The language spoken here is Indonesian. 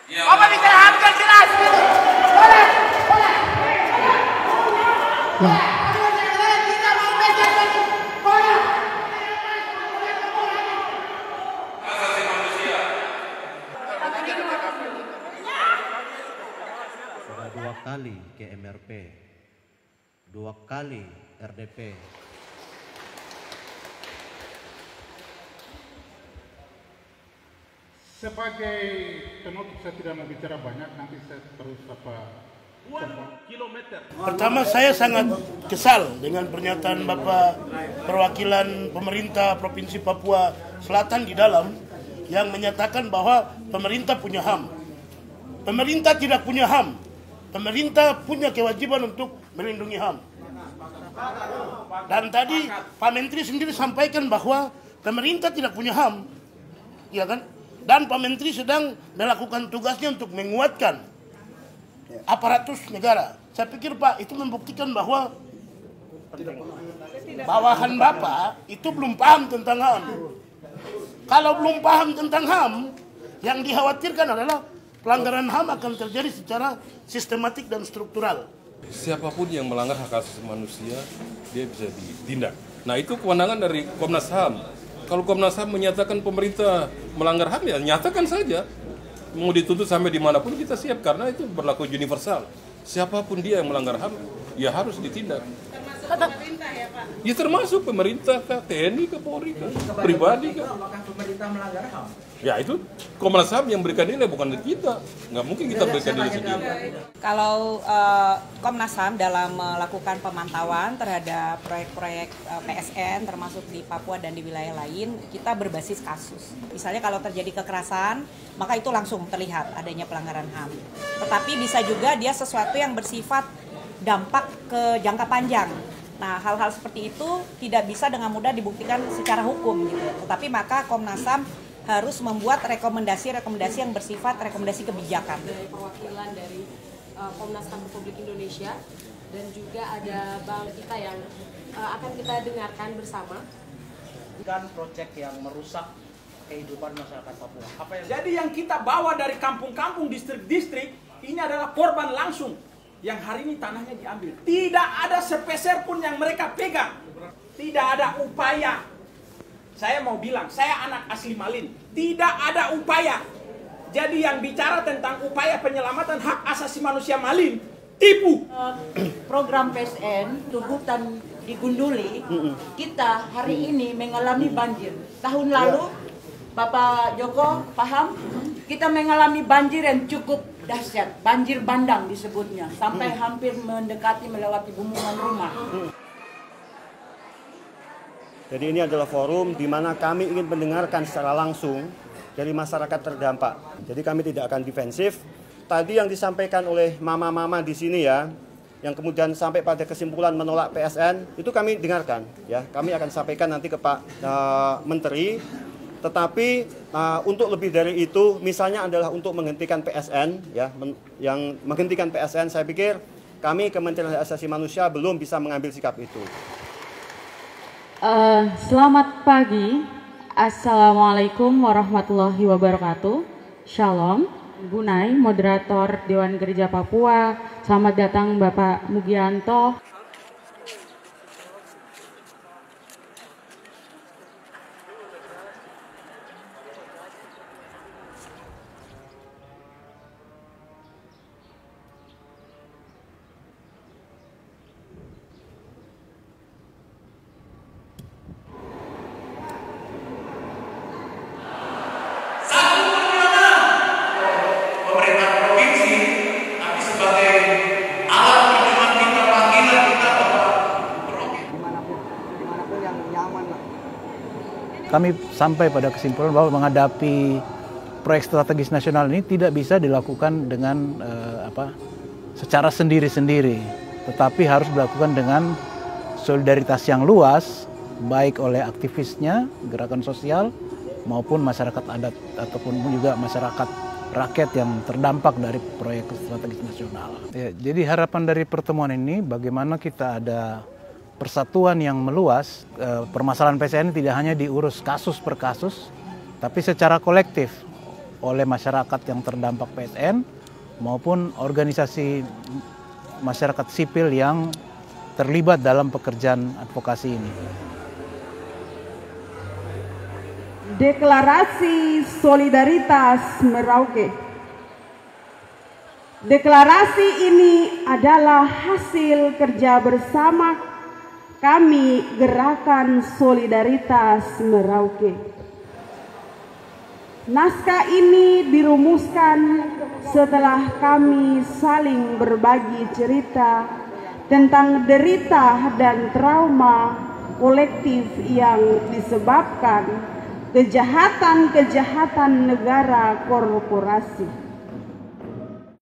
Apa dikerahkan jelas? Boleh. Sudah 2 kali ke MRP, 2 kali RDP. Sebagai penutup, saya tidak mau bicara banyak, nanti saya terus Pertama, saya sangat kesal dengan pernyataan Bapak perwakilan pemerintah Provinsi Papua Selatan di dalam yang menyatakan bahwa pemerintah punya HAM. Pemerintah tidak punya HAM. Pemerintah punya kewajiban untuk melindungi HAM. Dan tadi Pak Menteri sendiri sampaikan bahwa pemerintah tidak punya HAM, ya kan? Dan Pak Menteri sedang melakukan tugasnya untuk menguatkan aparatus negara. Saya pikir Pak itu membuktikan bahwa bawahan Bapak itu belum paham tentang HAM. Kalau belum paham tentang HAM, yang dikhawatirkan adalah pelanggaran HAM akan terjadi secara sistematik dan struktural. Siapapun yang melanggar hak asasi manusia, dia bisa ditindak. Nah, itu kewenangan dari Komnas HAM. Kalau Komnas HAM menyatakan pemerintah melanggar HAM, ya nyatakan saja. Mau dituntut sampai dimanapun kita siap, karena itu berlaku universal. Siapapun dia yang melanggar HAM, ya harus ditindak. Termasuk pemerintah ya Pak? Ya termasuk pemerintah, TNI, Polri, pribadi. Apakah pemerintah melanggar HAM? Ya itu Komnas HAM yang berikan nilai, bukan kita. Nggak mungkin kita berikan nilai sendiri. Kalau Komnas HAM dalam melakukan pemantauan terhadap proyek-proyek PSN termasuk di Papua dan di wilayah lain, kita berbasis kasus. Misalnya kalau terjadi kekerasan, maka itu langsung terlihat adanya pelanggaran HAM. Tetapi bisa juga dia sesuatu yang bersifat dampak ke jangka panjang. Nah, hal-hal seperti itu tidak bisa dengan mudah dibuktikan secara hukum gitu. Tetapi maka Komnas HAM harus membuat rekomendasi-rekomendasi yang bersifat rekomendasi kebijakan. Dari perwakilan dari Komnas HAM Republik Indonesia dan juga ada Bang kita yang akan kita dengarkan bersama. Bukan proyek yang merusak kehidupan masyarakat Papua. Jadi yang kita bawa dari kampung-kampung, distrik-distrik, ini adalah korban langsung yang hari ini tanahnya diambil. Tidak ada sepeser pun yang mereka pegang. Tidak ada upaya. Saya mau bilang, saya anak asli Malin. Tidak ada upaya. Jadi yang bicara tentang upaya penyelamatan hak asasi manusia Malin, tipu. Program PSN, hutan di Gunduli, kita hari ini mengalami banjir. Tahun lalu, Bapak Joko paham, kita mengalami banjir yang cukup dahsyat. Banjir bandang disebutnya, sampai hampir mendekati melewati bumbungan rumah. Jadi ini adalah forum di mana kami ingin mendengarkan secara langsung dari masyarakat terdampak. Jadi kami tidak akan defensif. Tadi yang disampaikan oleh mama-mama di sini ya, yang kemudian sampai pada kesimpulan menolak PSN, itu kami dengarkan. Ya, kami akan sampaikan nanti ke Pak Menteri. Tetapi untuk lebih dari itu, misalnya adalah untuk menghentikan PSN, ya, yang menghentikan PSN, saya pikir kami Kementerian Hak Asasi Manusia belum bisa mengambil sikap itu. Selamat pagi, Assalamualaikum warahmatullahi wabarakatuh. Shalom, Gunai, moderator Dewan Gereja Papua. Selamat datang Bapak Mugianto. Kami sampai pada kesimpulan bahwa menghadapi proyek strategis nasional ini tidak bisa dilakukan dengan secara sendiri-sendiri, tetapi harus dilakukan dengan solidaritas yang luas, baik oleh aktivisnya, gerakan sosial, maupun masyarakat adat ataupun juga masyarakat rakyat yang terdampak dari proyek strategis nasional. Ya, jadi harapan dari pertemuan ini bagaimana kita ada persatuan yang meluas. Permasalahan PSN tidak hanya diurus kasus per kasus, tapi secara kolektif oleh masyarakat yang terdampak PSN maupun organisasi masyarakat sipil yang terlibat dalam pekerjaan advokasi ini. Deklarasi Solidaritas Merauke. Deklarasi ini adalah hasil kerja bersama kami Gerakan Solidaritas Merauke. Naskah ini dirumuskan setelah kami saling berbagi cerita tentang derita dan trauma kolektif yang disebabkan kejahatan-kejahatan negara korporasi.